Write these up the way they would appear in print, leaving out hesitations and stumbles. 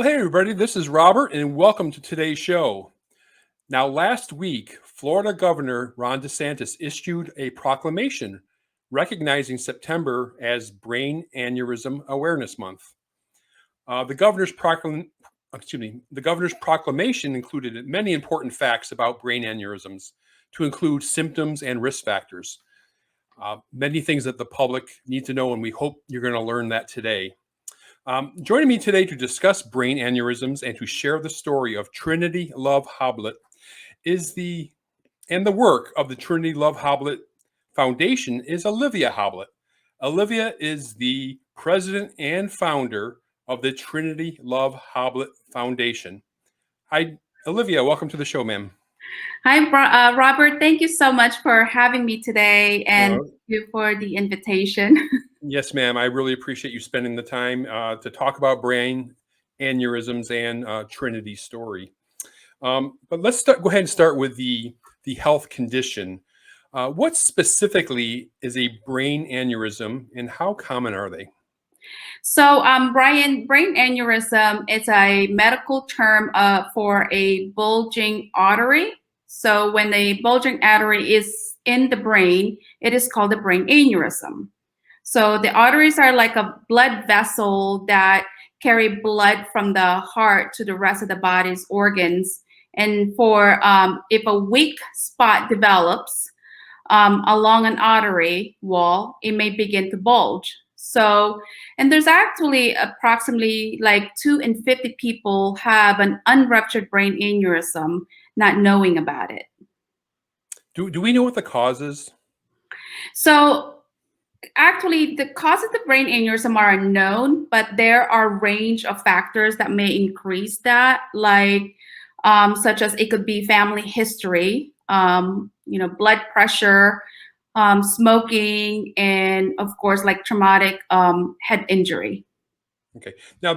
Well, hey, everybody, this is Robert, and welcome to today's show. Now, last week, Florida Governor Ron DeSantis issued a proclamation recognizing September as Brain Aneurysm Awareness Month. The governor's proclamation included many important facts about brain aneurysms, to include symptoms and risk factors. Many things that the public need to know, and we hope you're going to learn that today. Joining me today to discuss brain aneurysms and to share the story of Trinity Love Hoblit is the work of the Trinity Love Hoblit Foundation is Olivia Hoblit. Olivia is the president and founder of the Trinity Love Hoblit Foundation. Hi, Olivia. Welcome to the show, ma'am. Hi, Robert. Thank you so much for having me today, and thank you for the invitation. Yes, ma'am. I really appreciate you spending the time to talk about brain aneurysms and Trinitys Story. But let's go ahead and start with the health condition. What specifically is a brain aneurysm, and how common are they? So, brain aneurysm is a medical term for a bulging artery. So when a bulging artery is in the brain, it is called a brain aneurysm. So the arteries are like a blood vessel that carry blood from the heart to the rest of the body's organs. And if a weak spot develops along an artery wall, it may begin to bulge. So, and there's actually approximately like 2 in 50 people have an unruptured brain aneurysm, not knowing about it. Do we know what the cause is? So actually, the causes of the brain aneurysm are unknown, but there are a range of factors that may increase that, like such as it could be family history, blood pressure, smoking, and of course, like traumatic head injury. Okay. Now,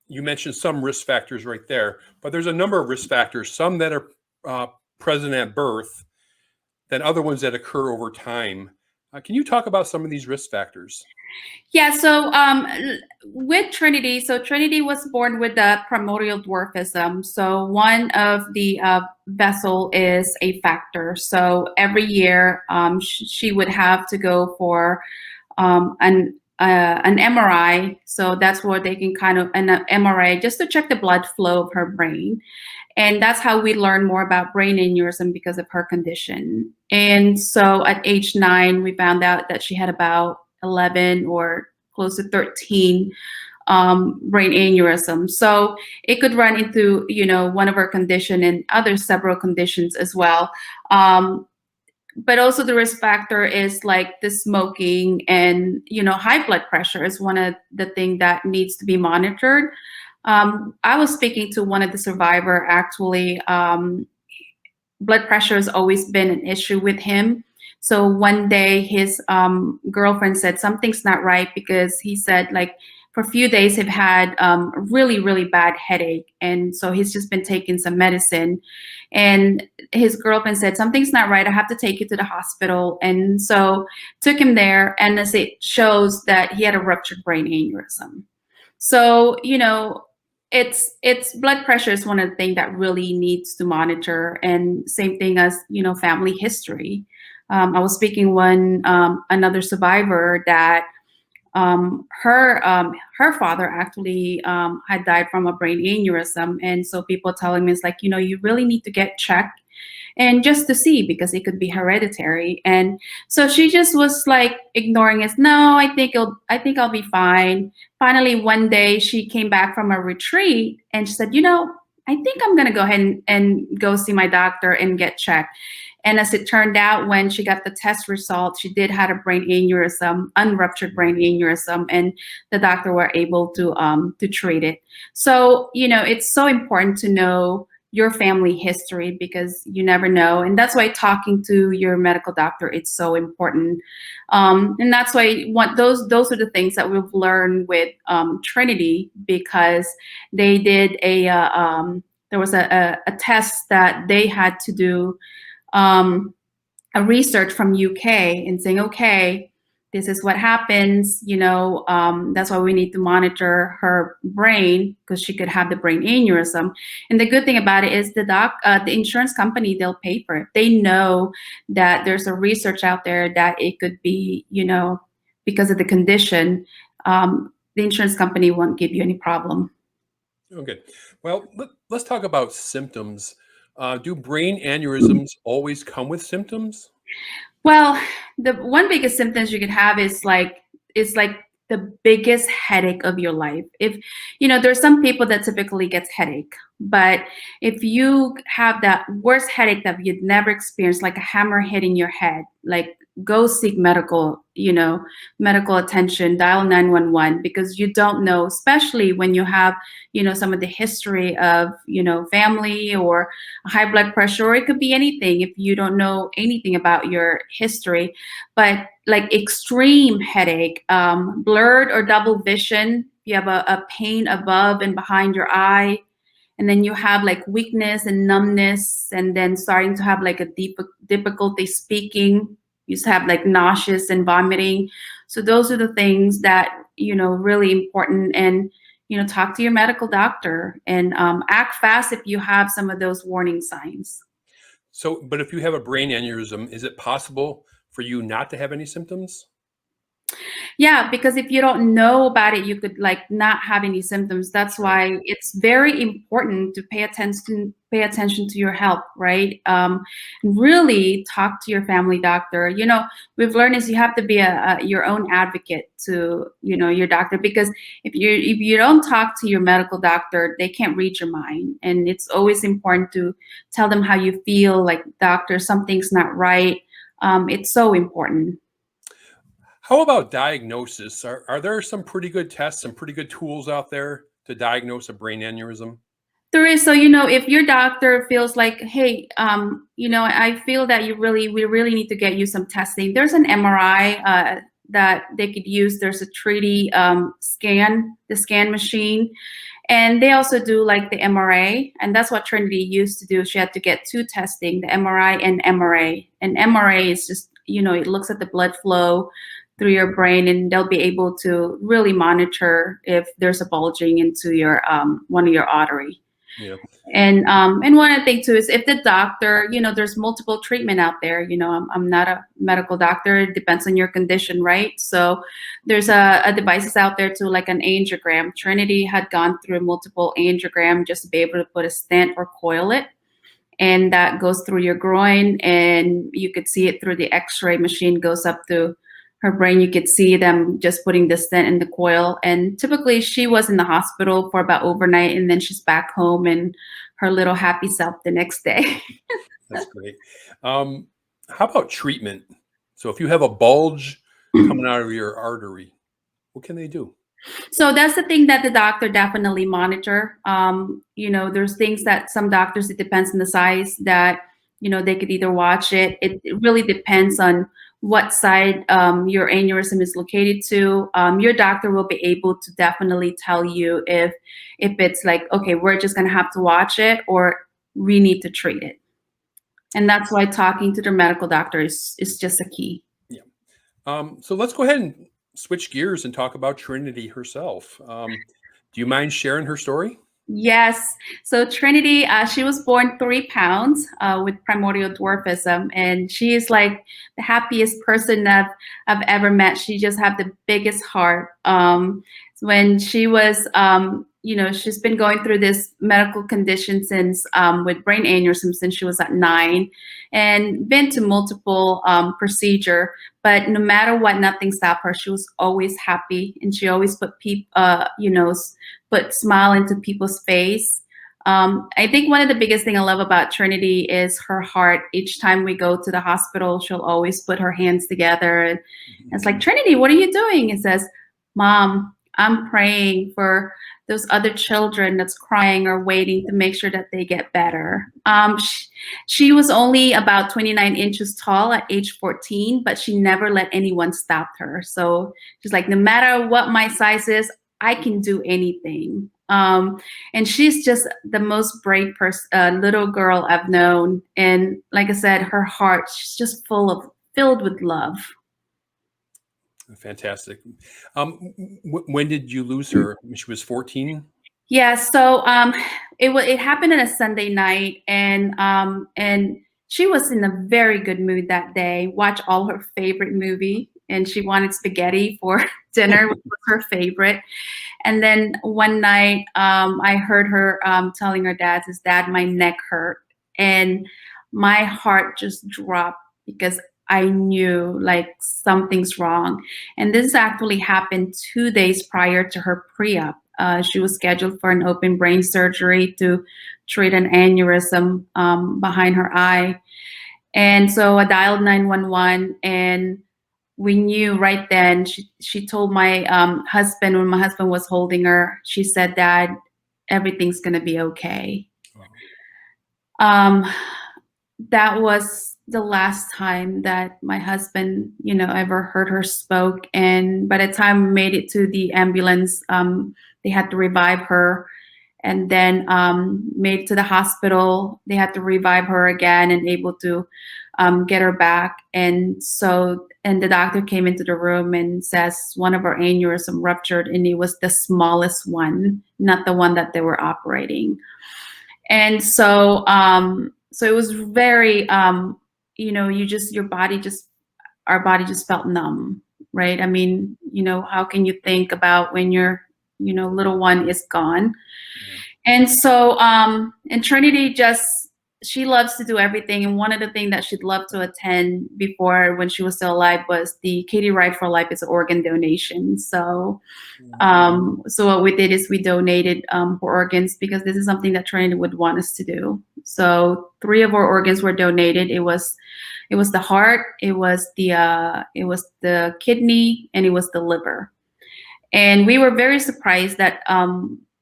you mentioned some risk factors right there, but there's a number of risk factors, some that are present at birth, then other ones that occur over time. Can you talk about some of these risk factors? Yeah, so with Trinity, Trinity was born with the primordial dwarfism. So one of the vessel is a factor. So every year she would have to go for an MRI. So that's where they can an MRI just to check the blood flow of her brain. And that's how we learn more about brain aneurysm because of her condition. And so at age 9, we found out that she had about 11 or close to 13 brain aneurysms. So it could run into, one of her condition and other several conditions as well. But also the risk factor is like the smoking and, high blood pressure is one of the things that needs to be monitored. I was speaking to one of the survivor, actually. Blood pressure has always been an issue with him. So one day his girlfriend said something's not right, because he said like for a few days he've had a really, really bad headache. And so he's just been taking some medicine. And his girlfriend said, something's not right. I have to take you to the hospital. And so took him there. And as it shows that he had a ruptured brain aneurysm. So, it's blood pressure is one of the things that really needs to monitor, and same thing as, family history. I was speaking another survivor that her father actually had died from a brain aneurysm. And so people telling me, it's like, you really need to get checked, and just to see, because it could be hereditary. And so she just was like ignoring it. No, I think I'll be fine. Finally, one day she came back from a retreat and she said, I think I'm going to go ahead and go see my doctor and get checked. And as it turned out, when she got the test results, she did have a brain aneurysm, unruptured brain aneurysm, and the doctor were able to treat it. So, it's so important to know your family history, because you never know. And that's why talking to your medical doctor, it's so important. And that's why those are the things that we've learned with Trinity, because they did there was a test that they had to do, a research from UK, and saying, okay, this is what happens, that's why we need to monitor her brain because she could have the brain aneurysm. And the good thing about it is the insurance company, they'll pay for it. They know that there's a research out there that it could be, because of the condition, the insurance company won't give you any problem. Okay. Well, let's talk about symptoms. Do brain aneurysms always come with symptoms? Well, the one biggest symptoms you could have is it's like the biggest headache of your life. If there's some people that typically gets headache, but if you have that worst headache that you'd never experienced, like a hammer hitting your head, like go seek medical attention, dial 911, because you don't know, especially when you have, some of the history of, family or high blood pressure, or it could be anything if you don't know anything about your history. But like extreme headache, blurred or double vision, you have a pain above and behind your eye, and then you have like weakness and numbness, and then starting to have like a difficulty speaking. You just have like nauseous and vomiting. So those are the things that, really important. And, talk to your medical doctor and act fast if you have some of those warning signs. So, but if you have a brain aneurysm, is it possible for you not to have any symptoms? Yeah, because if you don't know about it, you could like not have any symptoms. That's why it's very important to pay attention to your health, right? Really talk to your family doctor. We've learned is you have to be your own advocate to, your doctor, because if you don't talk to your medical doctor, they can't read your mind. And it's always important to tell them how you feel, like, doctor, something's not right. It's so important. How about diagnosis? Are there some pretty good tests, some pretty good tools out there to diagnose a brain aneurysm? There is. So, if your doctor feels like, hey, I feel that we really need to get you some testing. There's an MRI that they could use. There's a Trinity the scan machine. And they also do like the MRA. And that's what Trinity used to do. She had to get two testing, the MRI and MRA. And MRA is just, it looks at the blood flow through your brain, and they'll be able to really monitor if there's a bulging into your one of your artery. Yeah. And one other thing too is if the doctor, there's multiple treatment out there. I'm not a medical doctor. It depends on your condition, right? So there's a devices out there too, like an angiogram. Trinity had gone through multiple angiogram just to be able to put a stent or coil it. And that goes through your groin, and you could see it through the X-ray machine, goes up to her brain. You could see them just putting the stent in the coil. And typically she was in the hospital for about overnight, and then she's back home and her little happy self the next day. That's great. How about treatment? So if you have a bulge coming out of your artery, what can they do? So that's the thing that the doctor definitely monitor. There's things that some doctors, it depends on the size, that, they could either watch it. It really depends on what side your aneurysm is located to. Your doctor will be able to definitely tell you if it's like, okay, we're just going to have to watch it, or we need to treat it. And that's why talking to the medical doctor is just a key. Yeah. So let's go ahead and switch gears and talk about Trinity herself. Do you mind sharing her story? Yes. So Trinity, she was born 3 pounds with primordial dwarfism, and she is like the happiest person I've ever met. She just had the biggest heart. When she was, she's been going through this medical condition since with brain aneurysm since she was at 9, and been to multiple procedure. But no matter what, nothing stopped her. She was always happy, and she always put put smile into people's face. I think one of the biggest thing I love about Trinity is her heart. Each time we go to the hospital, she'll always put her hands together, and it's like, Trinity, what are you doing? It says, Mom, I'm praying for those other children that's crying or waiting to make sure that they get better. She was only about 29 inches tall at age 14, but she never let anyone stop her. So she's like, no matter what my size is, I can do anything. And she's just the most brave little girl I've known. And like I said, her heart, she's just filled with love. Fantastic. When did you lose her? She was 14? Yeah, so it happened on a Sunday night, and she was in a very good mood that day. Watched all her favorite movie, and she wanted spaghetti for dinner, which was her favorite. And then one night, I heard her telling her dad, "His dad, my neck hurt," and my heart just dropped because I knew like something's wrong. And this actually happened 2 days prior to her pre-op. She was scheduled for an open brain surgery to treat an aneurysm behind her eye. And so I dialed 911, and we knew right then. She told my husband, when my husband was holding her, she said, "Dad, everything's gonna be okay." Um, that was the last time that my husband, ever heard her spoke. And by the time we made it to the ambulance, they had to revive her. And then made it to the hospital. They had to revive her again and able to get her back. And the doctor came into the room and says one of her aneurysm ruptured, and it was the smallest one, not the one that they were operating. And so it was very, our body just felt numb, right? I mean, how can you think about when your, little one is gone? And so, and Trinity she loves to do everything. And one of the things that she'd love to attend before, when she was still alive, was the Katie Ride for Life. Is organ donation. So what we did is we donated her organs, because this is something that Trinity would want us to do. So 3 of our organs were donated. It was the heart, it was the kidney, and it was the liver. And we were very surprised that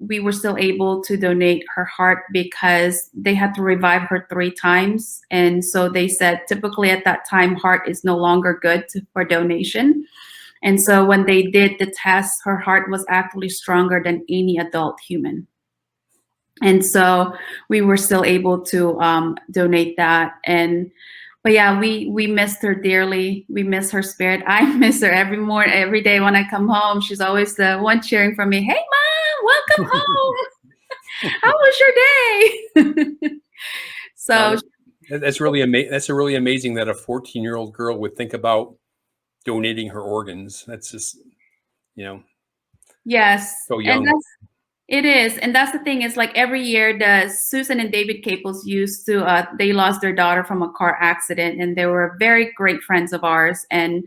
we were still able to donate her heart, because they had to revive her 3 times. And so they said typically at that time, heart is no longer good for donation. And so when they did the test, her heart was actually stronger than any adult human. And so we were still able to donate that. But yeah, we missed her dearly. We miss her spirit. I miss her every day when I come home. She's always the one cheering for me. "Hey, Mom, welcome home. How was your day?" So that's really That's really amazing that a 14-year-old girl would think about donating her organs. That's just, yes, so young. It is. And that's the thing, is like every year, the Susan and David Caples they lost their daughter from a car accident, and they were very great friends of ours. And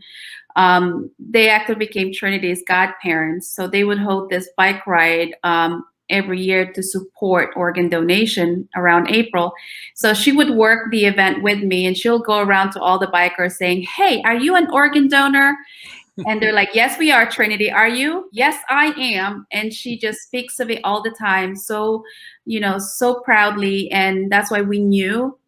they actually became Trinity's godparents. So they would hold this bike ride every year to support organ donation around April. So she would work the event with me, and she'll go around to all the bikers saying, "Hey, are you an organ donor?" And they're like, "Yes, we are, Trinity. Are you?" "Yes, I am." And she just speaks of it all the time. So, so proudly. And that's why we knew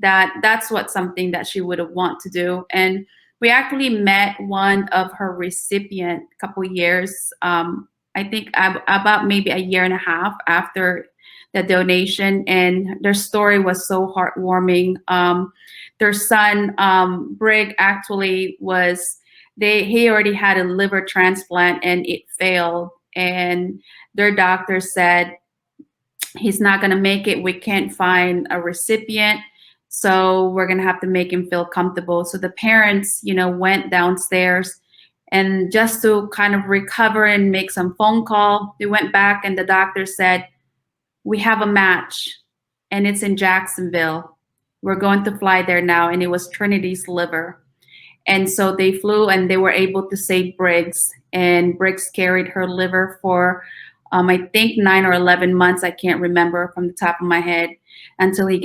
that that's something that she would want to do. And we actually met one of her recipient a couple years, I think about maybe a year and a half after the donation. And their story was so heartwarming. Their son, Brig, actually he already had a liver transplant, and it failed. And their doctor said, "He's not going to make it. We can't find a recipient. So we're going to have to make him feel comfortable." So the parents, went downstairs, and just to kind of recover and make some phone call, they went back, and the doctor said, "We have a match, and it's in Jacksonville. We're going to fly there now." And it was Trinity's liver. And so they flew, and they were able to save Briggs. And Briggs carried her liver for, I think 9 or 11 months. I can't remember from the top of my head, until he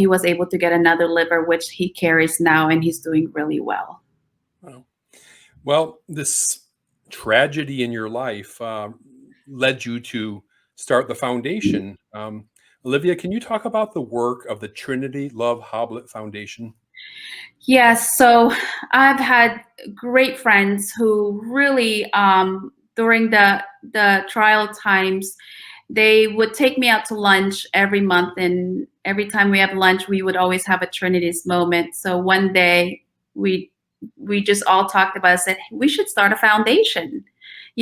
was able to get another liver, which he carries now, and he's doing really well. Wow. Well, this tragedy in your life led you to start the foundation. Olivia, can you talk about the work of the Trinity Love Hoblit Foundation? Yes, so I've had great friends who really, during the trial times, they would take me out to lunch every month, and every time we have lunch, we would always have a Trinity's moment. So one day we we just all talked about it, said, "Hey, we should start a foundation.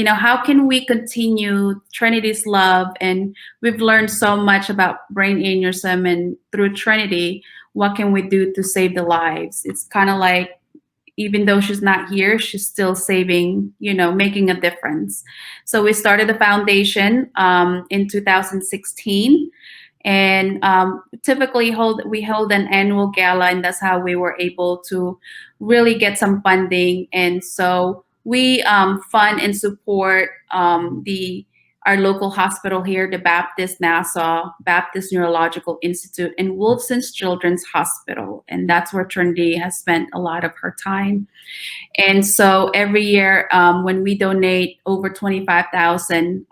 How can we continue Trinity's love? And we've learned so much about brain aneurysm, and through Trinity, what can we do to save the lives?" It's kind of like, even though she's not here, she's still saving, making a difference. So we started the foundation in 2016. And typically we hold an annual gala, and that's how we were able to really get some funding. And so we fund and support our local hospital here, the Baptist Nassau Baptist Neurological Institute, and Wolfson's Children's Hospital. And that's where Trinity has spent a lot of her time. And so every year when we donate over 25,000,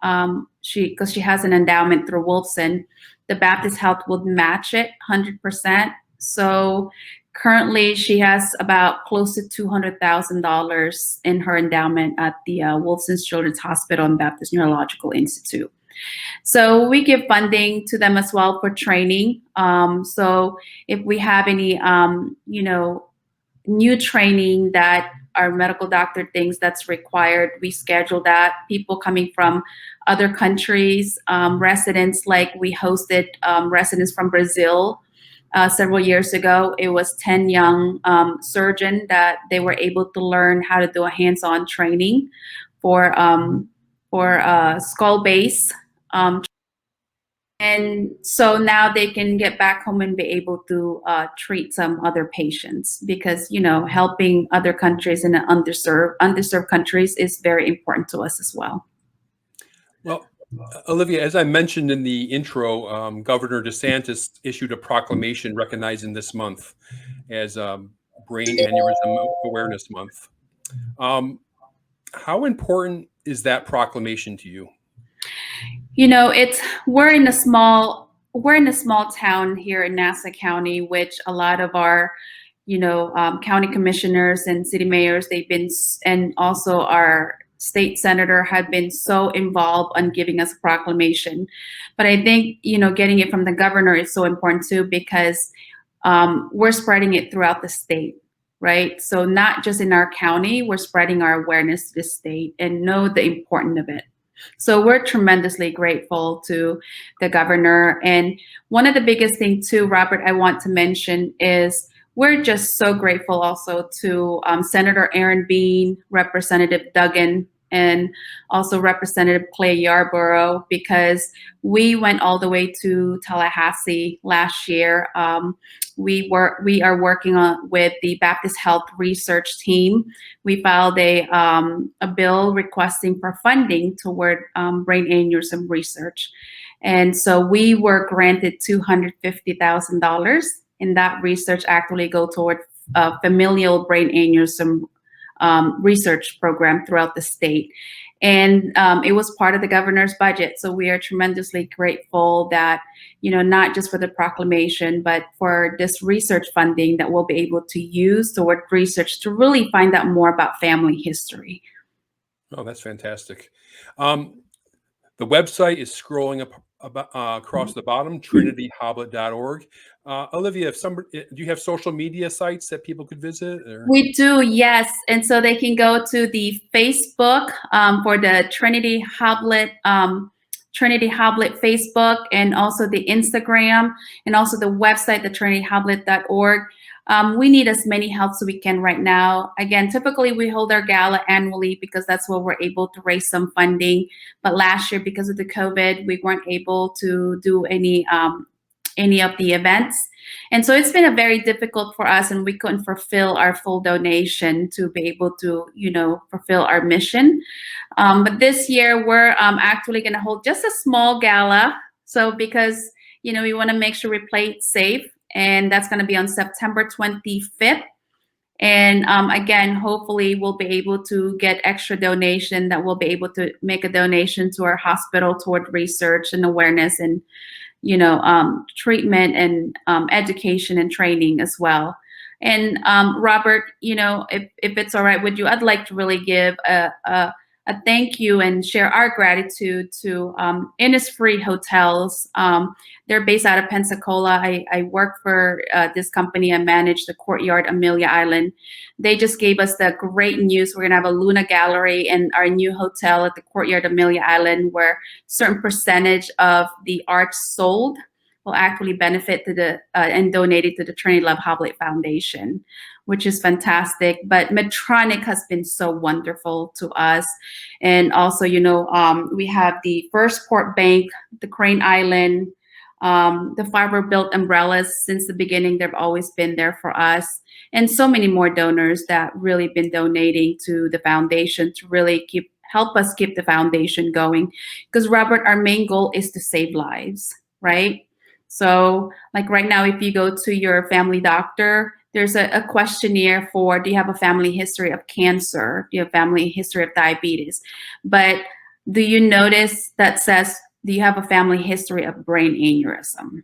because she has an endowment through Wolfson, the Baptist Health would match it 100%. So currently she has about close to $200,000 in her endowment at the Wolfson's Children's Hospital and Baptist Neurological Institute. So we give funding to them as well for training. So if we have any, new training that our medical doctor thinks that's required, we schedule that. People coming from other countries, residents, like we hosted residents from Brazil several years ago. It was 10 young surgeons that they were able to learn how to do a hands-on training for skull base. And so now they can get back home and be able to treat some other patients, because, helping other countries and underserved countries is very important to us as well. Well, Olivia, as I mentioned in the intro, Governor DeSantis issued a proclamation recognizing this month as Brain Aneurysm Awareness Month. How important is that proclamation to you? We're in a small town here in Nassau County, which a lot of our, county commissioners and city mayors, and also our state senator have been so involved on giving us a proclamation. But I think, getting it from the governor is so important too, because we're spreading it throughout the state, right? So not just in our county, we're spreading our awareness to the state and know the importance of it. So we're tremendously grateful to the governor. And one of the biggest things too, Robert, I want to mention is we're just so grateful also to Senator Aaron Bean, Representative Duggan, and also Representative Clay Yarborough, because we went all the way to Tallahassee last year. We are working with the Baptist Health Research Team. We filed a bill requesting for funding toward brain aneurysm research. And so we were granted $250,000, and that research actually go toward familial brain aneurysm research program throughout the state. And it was part of the governor's budget. So we are tremendously grateful that, not just for the proclamation, but for this research funding that we'll be able to use toward research to really find out more about family history. Oh, that's fantastic. The website is scrolling up across the bottom, trinityhoblit.org. Olivia, do you have social media sites that people could visit? Or? We do, yes. And so they can go to the Facebook for the Trinity Hoblit Facebook, and also the Instagram, and also the website, the trinityhoblit.org. We need as many helps as we can right now. Again, typically we hold our gala annually because that's where we're able to raise some funding. But last year, because of the COVID, we weren't able to do any of the events. And so it's been very difficult for us, and we couldn't fulfill our full donation to be able to, fulfill our mission. But this year we're actually going to hold just a small gala. So because, we want to make sure we play it safe. And that's going to be on September 25th. And again, hopefully we'll be able to get extra donation that we'll be able to make a donation to our hospital toward research and awareness and, treatment and education and training as well. And Robert, if it's all right with you, I'd like to really give a thank you and share our gratitude to Innisfree Hotels. They're based out of Pensacola. I work for this company and manage the Courtyard Amelia Island. They just gave us the great news. We're going to have a Luna Gallery in our new hotel at the Courtyard Amelia Island, where certain percentage of the art sold will actually benefit to the and donated to the Trinity Love Hoblit Foundation, which is fantastic. But Medtronic has been so wonderful to us. And also, you know, we have the First Port Bank, the Crane Island, the fiber built umbrellas. Since the beginning, they've always been there for us. And so many more donors that really been donating to the foundation to really help us keep the foundation going. Because Robert, our main goal is to save lives, right? So like right now, if you go to your family doctor, there's a questionnaire for, do you have a family history of cancer? Do you have a family history of diabetes? But do you notice that says, do you have a family history of brain aneurysm?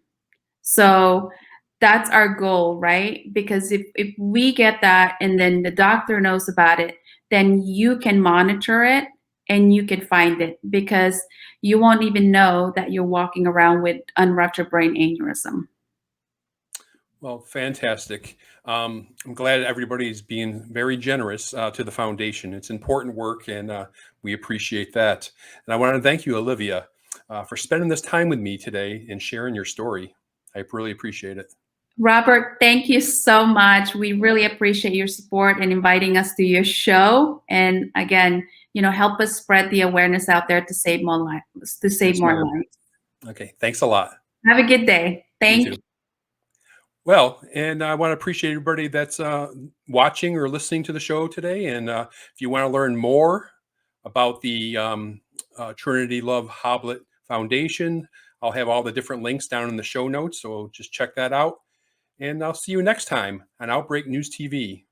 So that's our goal, right? Because if we get that and then the doctor knows about it, then you can monitor it and you can find it, because you won't even know that you're walking around with unruptured brain aneurysm. Well, fantastic. I'm glad everybody's being very generous to the foundation. It's important work, and we appreciate that. And I want to thank you, Olivia, for spending this time with me today and sharing your story. I really appreciate it. Robert, thank you so much. We really appreciate your support and inviting us to your show. And again, you know, help us spread the awareness out there to save more lives, more lives. Okay, thanks a lot. Have a good day. Thank you. Well, and I want to appreciate everybody that's watching or listening to the show today. And if you want to learn more about the Trinity Love Hoblit Foundation, I'll have all the different links down in the show notes. So just check that out. And I'll see you next time on Outbreak News TV.